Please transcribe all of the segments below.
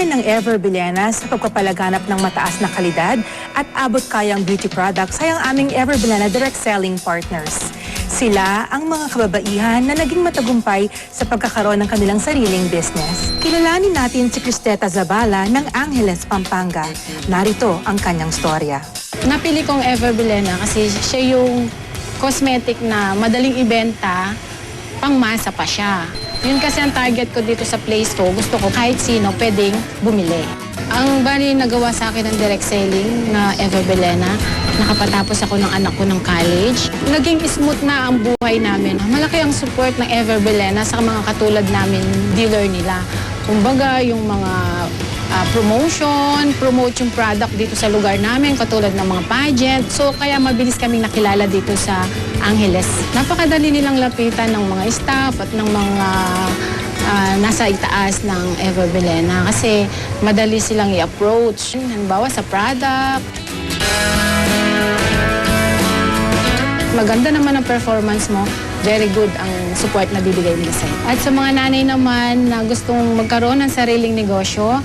Partner ng Ever Bilena sa pagpapalaganap ng mataas na kalidad at abot-kayang beauty products ay ang aming Ever Bilena direct selling partners. Sila ang mga kababaihan na naging matagumpay sa pagkakaroon ng kanilang sariling business. Kilalanin natin si Cristeta Zabala ng Angeles, Pampanga. Narito ang kanyang storya. Napili kong Ever Bilena kasi siya yung cosmetic na madaling ibenta, pangmasa pa siya. Yun kasi ang target ko dito sa place ko. Gusto ko kahit sino pwedeng bumili. Ang bali nagawa sa akin ng direct selling na Ever Bilena, nakapatapos ako ng anak ko ng college. Naging smooth na ang buhay namin. Malaki ang support ng Ever Bilena sa mga katulad namin dealer nila. Kumbaga, yung mga promote yung product dito sa lugar namin, katulad ng mga pageant. So, kaya mabilis kaming nakilala dito sa Angeles. Napakadali nilang lapitan ng mga staff at ng mga nasa itaas ng Ever Bilena kasi madali silang i-approach. Halimbawa sa product. Maganda naman ang performance mo. Very good ang support na bibigay nila sa'yo. At sa mga nanay naman na gustong magkaroon ng sariling negosyo,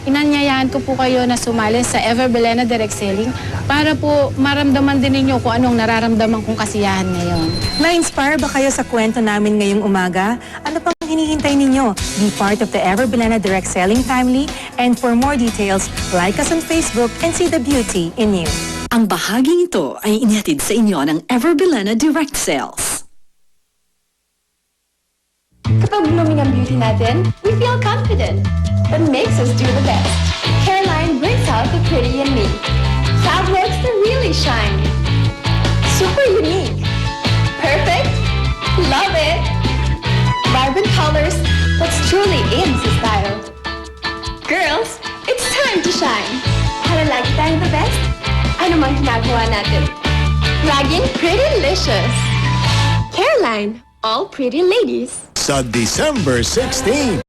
inanyayahan ko po kayo na sumali sa Ever Bilena Direct Selling para po maramdaman din ninyo kung anong nararamdaman kong kasiyahan ngayon. Na-inspire ba kayo sa kwento namin ngayong umaga? Ano pang hinihintay ninyo? Be part of the Ever Bilena Direct Selling family, and for more details, like us on Facebook and see the beauty in you. Ang bahaging ito ay inihatid sa inyo ng Ever Bilena Direct Sales. Kapag blooming ang beauty natin, we feel confident. That makes us do the best. Careline brings out the pretty in me. Fab looks that really shine. Super unique. Perfect. Love it. Vibrant colors that's truly in sa style. Girls, it's time to shine. Para lagi tayong the best, ano mang ginagawa natin. Laging pretty-licious. Careline, all pretty ladies. Sa December 16,